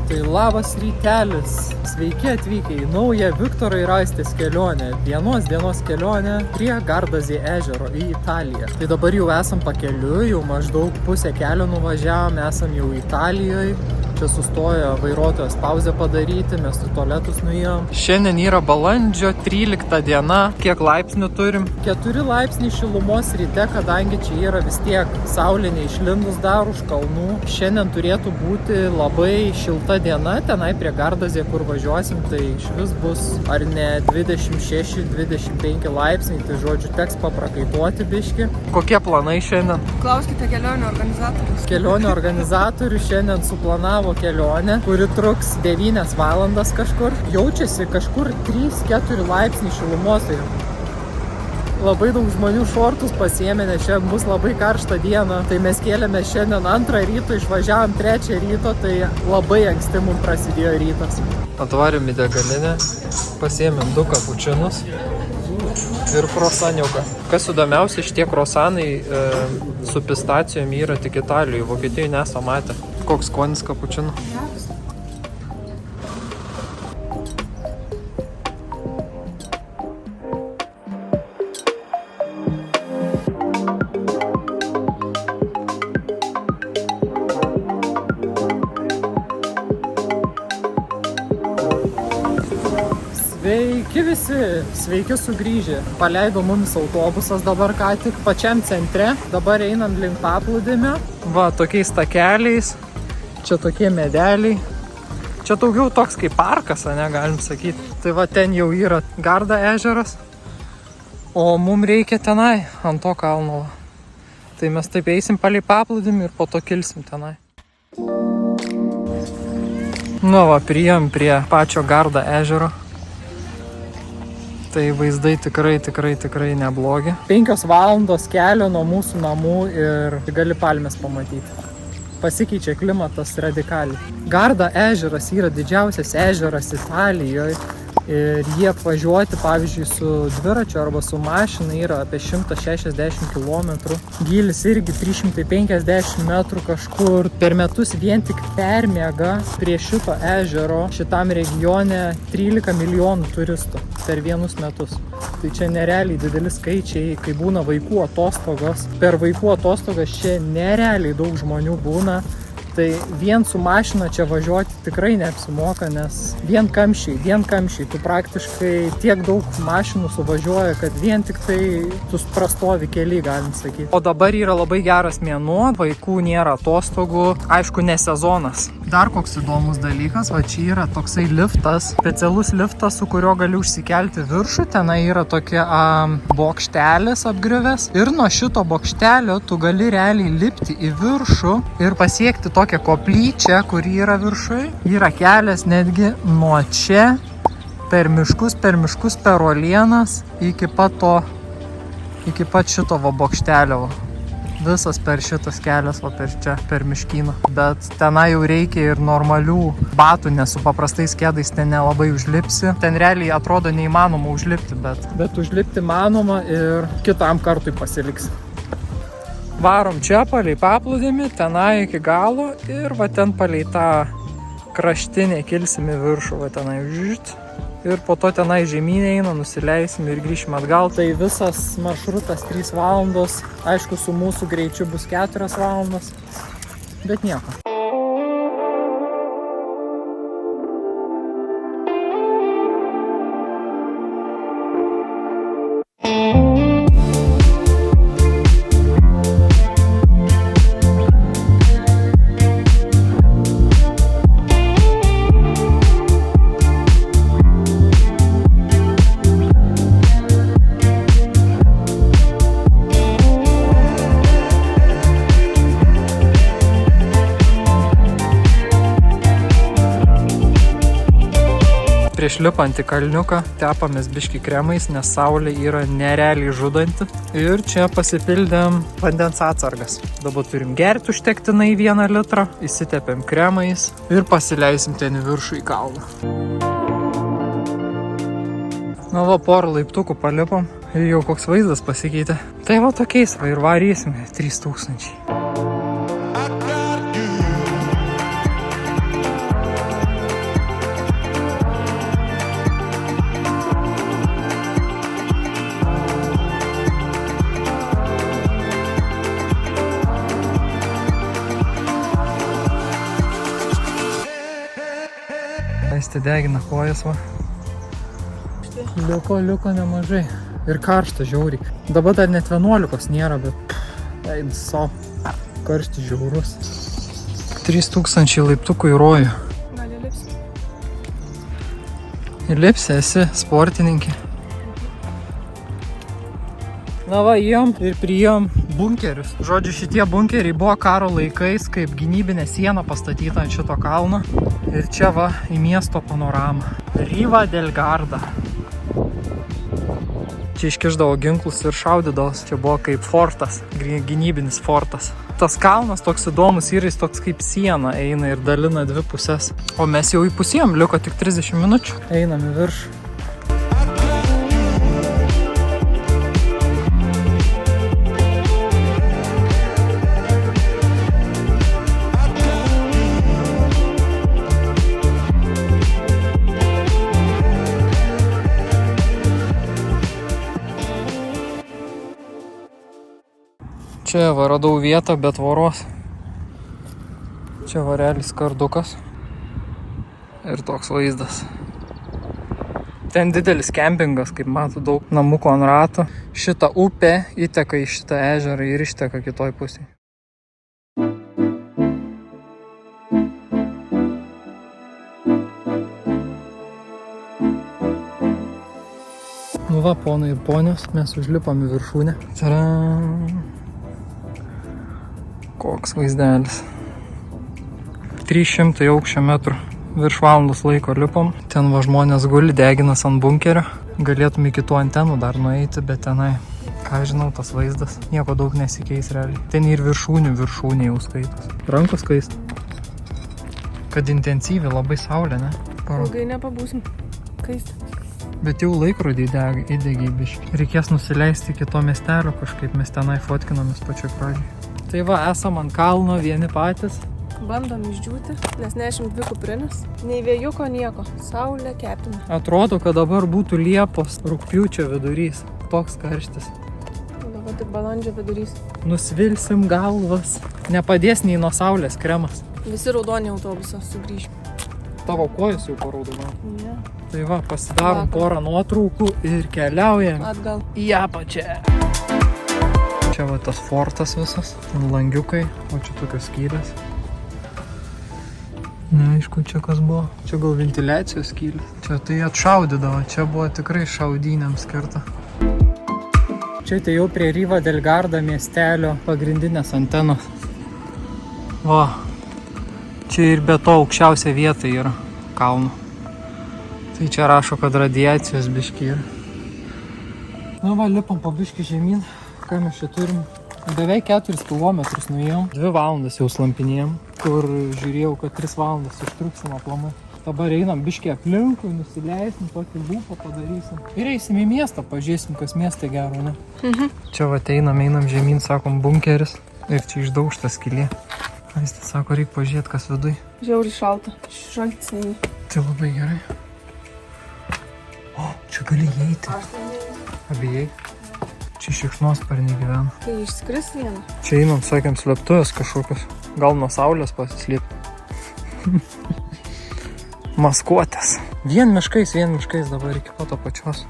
Tai labas rytelis, sveiki atvykę į naują Viktoro ir Aistės kelionę, vienos dienos kelionę prie Gardasė ežero į Italiją. Tai dabar jau esam pakeliui, jau maždaug pusę kelio nuvažiavom, esam jau Italijoje. Čia sustojo vairuotojas pauzę padaryti, mes į tualetus nuėjom. Šiandien yra balandžio 13 diena. Kiek laipsnių turim? 4 laipsniai šilumos ryte, kadangi čia yra vis tiek saulė neišlindus dar už kalnų. Šiandien turėtų būti labai šilta diena, tenai prie Gardasė, kur važiuosim, tai iš vis bus ar ne 26-25 laipsniai, tai žodžiu teks paprakaituoti biški. Kokie planai šiandien? Klauskite kelionio organizatorius. Kelionio organizatorius šiandien suplanavo kelionę, kuri truks 9 valandas kažkur. Jaučiasi kažkur 3-4 laipsniai šilumos. Tai labai daug žmonių šortus pasiėmė, nes šiandien bus labai karšta diena. Tai mes kėlėme šiandien 2 ryto, išvažiavom 3 ryto, tai labai anksti mums prasidėjo rytas. Atvarėm į degalinę, pasiėmėm 2 kapučinus ir krosaniuką. Kas įdomiausia, šitie krosanai su pistacijom yra tik Italijoje, Vokietijoje nesam matę. Koks skonis kapučino? Sveiki visi, sveiki sugrįžę. Paleido mums autobusas dabar ką tik pačiam centre. Dabar einam link paplūdimio. Va, tokiais takeliais. Čia tokie medeliai. Čia daugiau toks kaip parkas, ne, galim sakyti. Tai va, ten jau yra Garda ežeras. O mums reikia tenai, ant to kalno. Tai mes taip eisim palei paplūdimį ir po to kilsim tenai. Nu va, priėjom prie pačio Garda ežero. Tai vaizdai tikrai neblogi. 5 valandos kelio nuo mūsų namų ir gali palmes pamatyti. Pasikeičia klimatas radikaliai. Garda ežeras yra didžiausias ežeras Italijoje ir jie apvažiuoti, pavyzdžiui, su dviračiu arba su mašina yra apie 160 km. Gylis irgi 350 metrų kažkur. Per metus vien tik permiega prie šito ežero šitam regione 13 milijonų turistų per vienus metus. Tai čia nerealiai dideli skaičiai, kai būna vaikų atostogos. Per vaikų atostogas čia nerealiai daug žmonių būna. Tai vien su mašina čia važiuoti tikrai neapsimoka, nes vien kamščiai. Tu praktiškai tiek daug mašinų suvažiuoja, kad vien tik tai tu prastovi kely, galim sakyti. O dabar yra labai geras mėnuo, vaikų nėra atostogų, aišku, ne sezonas. Dar koks įdomus dalykas, va čia yra toksai liftas, specialus liftas, su kurio gali užsikelti viršų. Tenai yra tokia bokštelis apgriuvęs ir nuo šito bokštelio tu gali realiai lipti į viršų ir pasiekti tokią koplyčią, kuri yra viršui. Yra kelias netgi nuo čia per miškus, per uolienas iki pat šito bokštelio. Visas per šitas kelias, va per čia, per miškyną. Bet tenai jau reikia ir normalių batų, nes su paprastais kėdais ten nelabai užlipsi. Ten realiai atrodo neįmanoma užlipti, bet užlipti manoma ir kitam kartui pasiliksi. Varom čia palei paplūdimį, tenai iki galo ir va ten palei tą kraštinę kilsim į viršų, va tenai žyt. Ir po to tenai žemyn eina, nusileisim ir grįšim atgal. Tai visas maršrutas 3 valandos, aišku, su mūsų greičiu bus 4 valandos, bet nieko. Prieš lipant į kalniuką tepamės biškį kremais, nes saulė yra nerealiai žudanti. Ir čia pasipildėm vandens atsargas. Dabar turim gerti užtektinai 1 litrą, įsitepėm kremais ir pasileisim ten į viršų į kalną. Na va, porą laiptukų palipom ir jau koks vaizdas pasikeitė. Tai va tokiais va ir varysime 3000. Aistė degina kojas, va. Liuko nemažai. Ir karšta žiauriai. Dabar dar net 11 nėra, bet eidus savo. Karštis žiaurus. 3000 laiptukų į rojų. Gal įlipsi? Įlipsi, esi sportininkė. Na va, įėjom ir priėjom bunkerius. Žodžiu, šitie bunkeriai buvo karo laikais, kaip gynybinė siena pastatyta ant šito kalno. Ir čia va, į miesto panoramą. Riva del Garda. Čia iškišdavo ginklus ir šaudydavos. Čia buvo kaip fortas, gynybinis fortas. Tas kalnas toks įdomus yra, jis toks kaip siena eina ir dalina dvi pusės. O mes jau įpusėjom, liko tik 30 minučių. Einam į viršų. Čia va radau vietą be tvoros. Čia varelis kardukas. Ir toks vaizdas. Ten didelis kempingas, kaip matau, daug namukų ant rato. Šita upė įteka į šitą ežerą ir išteka kitoj pusėje. Nu va, ponai ir ponios, mes užlipam į viršūnę. Tadam! Koks vaizdelis. 300 aukščio metrų. Virš valandos laiko lipom. Ten va žmonės guli, deginas ant bunkerio. Galėtum iki tų antenų dar nueiti, bet tenai, ką žinau, tas vaizdas. Nieko daug nesikeis realiai. Ten ir viršūnė jau skaitos. Rankos kaista. Kad intensyvi, labai saulė, ne? Ilgai nepabūsim. Kaista. Bet jau laikrodį įdegė biškį. Reikės nusileisti iki to miestelio kažkaip. Mes tenai fotkinomės pačioj pradžiai. Tai va, esam ant kalno vieni patys. Bandom išdžiūti, nes nešim 2 kuprinis. Nei vėjuko nieko. Saulė kepina. Atrodo, kad dabar būtų Liepos rugpjūčio vidurys. Toks karštis. Dabar tik balandžio vidurys. Nusvilsim galvas. Nepadės nei nuo saulės kremas. Visi raudoni autobusą sugrįž. Tavo kojas jau paraudonavo. Ne. Tai va, pasidarom porą nuotraukų ir keliaujam Atgal. į apačią. Čia va tas fortas visas, ten langiukai, o čia tokios skylės. Neaišku, čia kas buvo. Čia gal ventiliacijos skylės. Čia tai atšaudydavo, čia buvo tikrai šaudynėms skirta. Čia tai jau prie Riva del Garda miestelio pagrindinės antenos. Va, čia ir be to aukščiausia vieta yra kalno. Tai čia rašo, kad radiacijos biški yra. Na va, lipam po biškį žemyn. Ką mes čia turim? Beveik 4 kilometrus nuėjom. 2 valandas jau slampinėjom, kur žiūrėjau, kad 3 valandas užtruksim aplamai. Dabar einam biškį aplinkui, nusileisim, tokį lūpą padarysim. Ir eisim į miestą, pažiūrėsim, kas miestai gero, ne? Čia va einam žemyn, sakom, bunkeris. Ir čia išdaužta skylė. Aistė sako, reik pažiūrėti, kas viduj. Žiauriai šalta. Šaltis neįi. Tai labai gerai. O, čia gali įeiti. Aš tai neįi. Abijai. Čia šikšnosparniai gyvena. Tai išskris vieną. Čia einam, sakėm, slėptuvės kažkokios. Gal nuo saulės pasislėpti. Maskuotės. Vien miškais dabar iki pat apačios.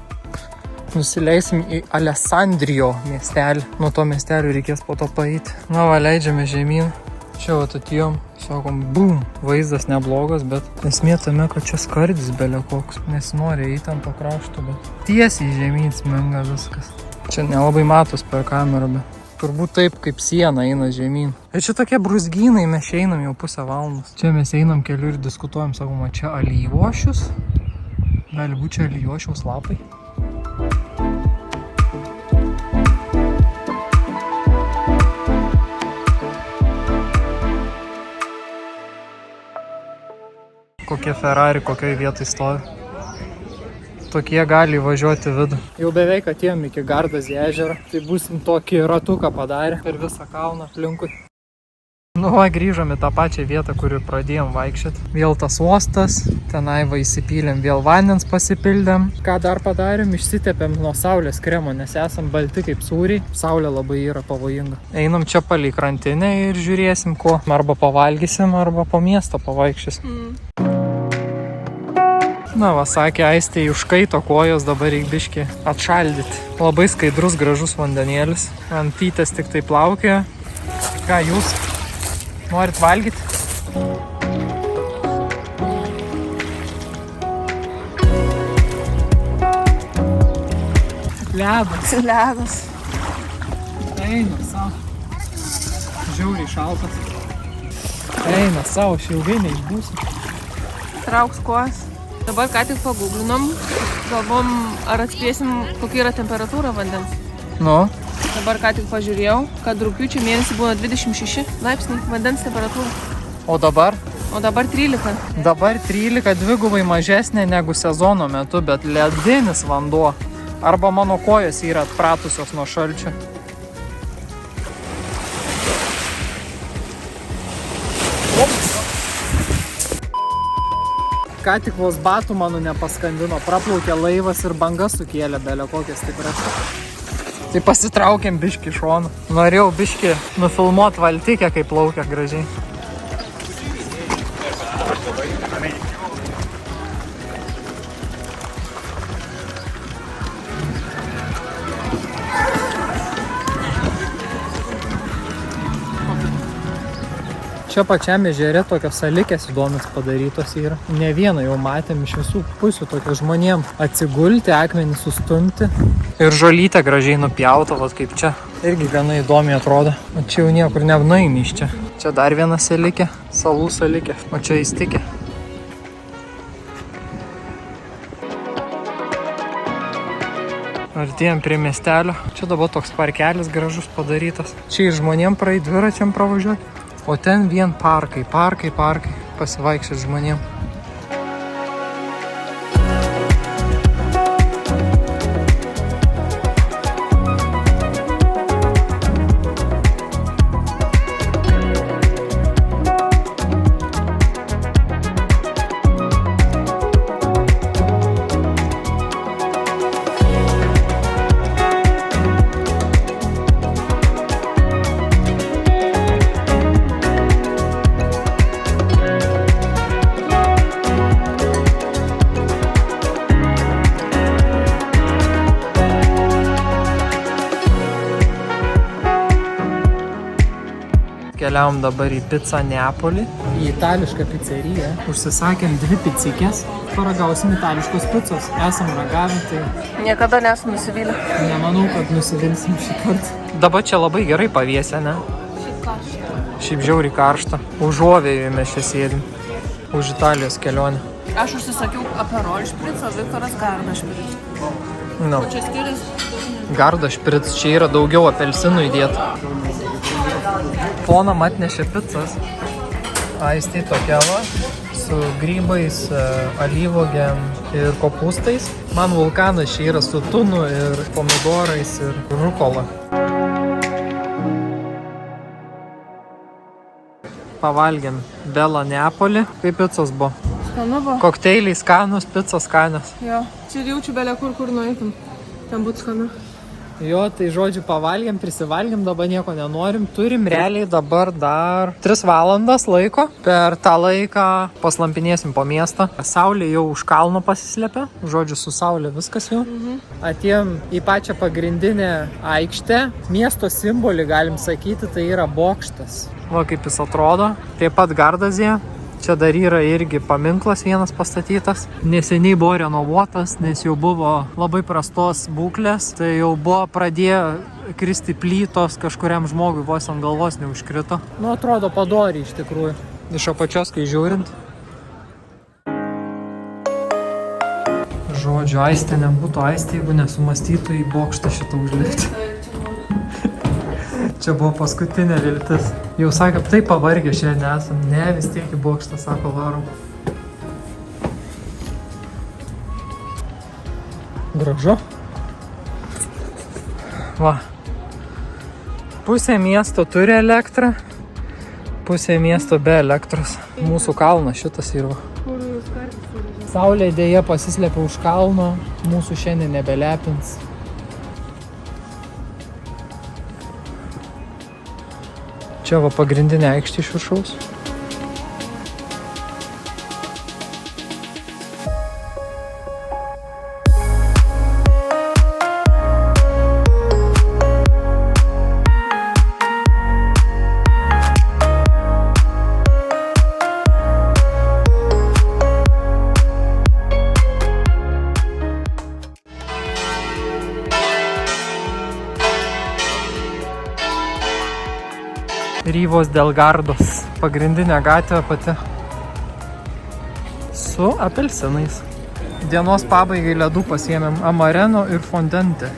Nusileisim į Alessandrio miestelį. Nuo to miestelio reikės po to paeiti. Na va, leidžiame žemyn. Čia va atėjom, sakom, bum, vaizdas neblogas, bet esmė tame, kad čia skardis belė koks. Nesinori eiti ant to krašto, bet tiesiai žemyn sminga viskas. Čia nelabai matos per kamerą, bet turbūt taip, kaip siena eina žemyn. Ir čia tokie brūzgynai, mes čia einam jau pusę valandos. Čia mes einam keliu ir diskutuojam, sakoma, čia alyvošius. Gali būti čia alyvošiaus lapai. Kokie Ferrari, kokioj vietoj stovi. Tokie gali važiuoti vidų. Jau beveik atėjom iki Gardas ežero. Tai būsim tokį ratuką padarę per visą kalną aplinkui. Nu va, grįžom į tą pačią vietą, kur ir pradėjom vaikščioti. Vėl tas uostas, tenai va įsipylėm, vėl vandens pasipildėm. Ką dar padarėm? Išsitepėm nuo saulės kremo, nes esam balti kaip sūriai. Saulė labai yra pavojinga. Einam čia palei krantinę ir žiūrėsim, ko. Arba pavalgysim, arba po miestą pavaikščiosim. Na va, sakė Aistė, užkaito kojos, dabar reik biškį atšaldyti. Labai skaidrus, gražus vandenėlis. Antytės tik tai plaukia. Ką jūs? Norit valgyti? Ledas. Ledas. Eina savo. Žiauriai šaltas. Eina savo, aš ilgai neišbūsiu. Trauks kojas. Dabar ką tik paguglinom. Galvom, ar atspėsim, kokia yra temperatūra vandens. Nu? Dabar ką tik pažiūrėjau, kad rugpjūčio mėnesį buvo 26 laipsniai vandens temperatūra. O dabar? O dabar 13. Dabar 13 dvigubai mažesnė negu sezono metu, bet ledinis vanduo. Arba mano kojos yra atpratusios nuo šalčio. Ką tik vos batų mano nepaskandino, praplaukė laivas ir bangas sukėlė belio kokias tikras. Tai pasitraukėm biškį šoną. Norėjau biškį nufilmuot valtikę, kaip plaukia gražiai. Čia pačiam ežere tokios salikės įdomios padarytos yra. Ne vieną jau matėm iš visų pusių tokio žmonėm atsigulti, akmenį sustumti. Ir žolytė gražiai nupjauta, vat kaip čia. Irgi gana įdomiai atrodo. O čia jau niekur neapnaimi iš čia. Čia dar viena salikė, salų salikė. O čia įstikė. Artėjom prie miestelio. Čia dabar toks parkelis gražus padarytas. Čia ir žmonėm praeit, dviračiam pravažiuoti. O ten vien parkai, pasivaikščiot žmonėm. Keliavom dabar į Picą Neapolį, į itališką pizzeriją. Užsisakėm 2 pizzikės, paragausim itališkos picos. Esam ragavę, tai... Niekada nesam nusivylę. Nemanau, kad nusivilsim šį kartą. Dabar čia labai gerai pavėsė, ne? Šiaip karšta. Šiaip žiauriai karšta. Užuovėje mes čia sėdim. Už Italijos kelionę. Aš užsisakiau Aperol špricą, Viktoras Garda špricą. No. O čia skiriasi? Garda špric, čia yra daugiau apelsinų įdėta. Ponam atnešė pizzas. Aistė tokia va, su grybais, alyvuogėm ir kopūstais. Man vulkanas čia yra su tunu ir pomidorais ir rukola. Pavalgėm Bella Neapolį. Kaip pizzas buvo? Skanu buvo. Kokteiliai skanus, pizzas skanios. Jo, čia jaučiu belė kur nueitum. Ten būtų skanu. Jo, tai žodžiu, pavalgėm, prisivalgėm, dabar nieko nenorim. Turim realiai dabar dar 3 valandas laiko. Per tą laiką paslampinėsim po miestą. Saulė jau už kalno pasislėpė. Žodžiu, su saulė viskas jau. Atėjom į pačią pagrindinę aikštę. Miesto simbolį, galim sakyti, tai yra bokštas. Va kaip jis atrodo. Taip pat Gardazėje. Čia dar yra irgi paminklas vienas pastatytas. Neseniai buvo renovuotas, nes jau buvo labai prastos būklės. Tai jau buvo pradėję kristi plytos, kažkuriam žmogui vos ant galvos neužkrito. Nu, atrodo padoriai iš tikrųjų. Iš apačios, kai žiūrint. Žodžiu, Aistė nebūtų Aistė, jeigu nesumastytų į bokštą šitą užlipti. Čia buvo paskutinė viltis. Jau sakė, taip pavargę šiandien esam. Ne, vis tiek į bokštą, sako, varom. Gražu. Va. Pusė miesto turi elektrą, pusė miesto be elektros. Mūsų kalnas šitas yra. Saulė dėja pasislėpė už kalno, mūsų šiandien nebelepins. Čia va pagrindinė aikštė iš viršaus. Rivos del Gardos. Pagrindinė gatvė pati. Su apelsinais. Dienos pabaigai ledų pasiėmėm Amareno ir Fondente.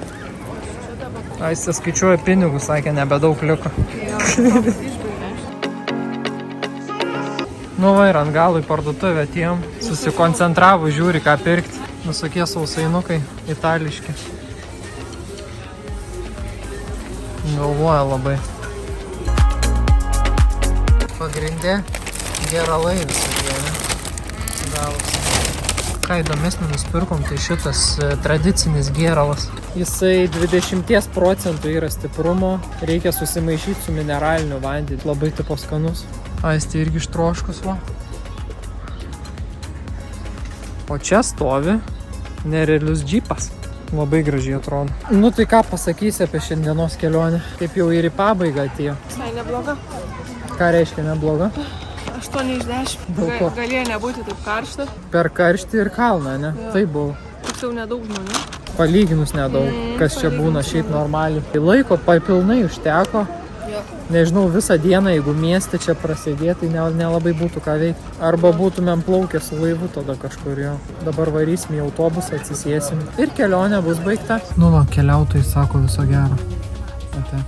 Aistė skaičiuoja pinigus, sakė, nebedaug liko. Nu va ir ant galo į parduotuvę tiem. Susikoncentravo, žiūri ką pirkti. Visokie sausainukai, itališki. Galvoja labai. Pagrindė geralai visokie, ne? Gavus. Ką įdomesnį nusipirkom, tai šitas tradicinis gėralas. Jisai 20% yra stiprumo, reikia susimaišyti su mineraliniu vandeniu. Labai tipo skanus. Aistė irgi ištroškus, va. O čia stovi nerealius džipas. Labai gražiai atrodo. Nu tai ką pasakysi apie šiandienos kelionę? Taip jau ir į pabaigą atėjo. Visai nebloga. Ką reiškia nebloga? 8 iš 10. Dėl ko? Galėjo nebūti taip karšta. Per karštį ir kalną, ne? Jo. Tai buvo. Tiksliau nedaug žmonių. Palyginus nedaug, kas čia būna šiaip normaliai. Tai laiko pilnai užteko. Jo. Nežinau, visą dieną, jeigu mieste čia prasidėtų, tai nelabai būtų ką veikti. Arba būtumėm plaukę su laivu tada kažkur jo. Dabar varysim į autobusą, atsisėsim ir kelionė bus baigta. Nu va, keliautojai sako viso gero. Ate.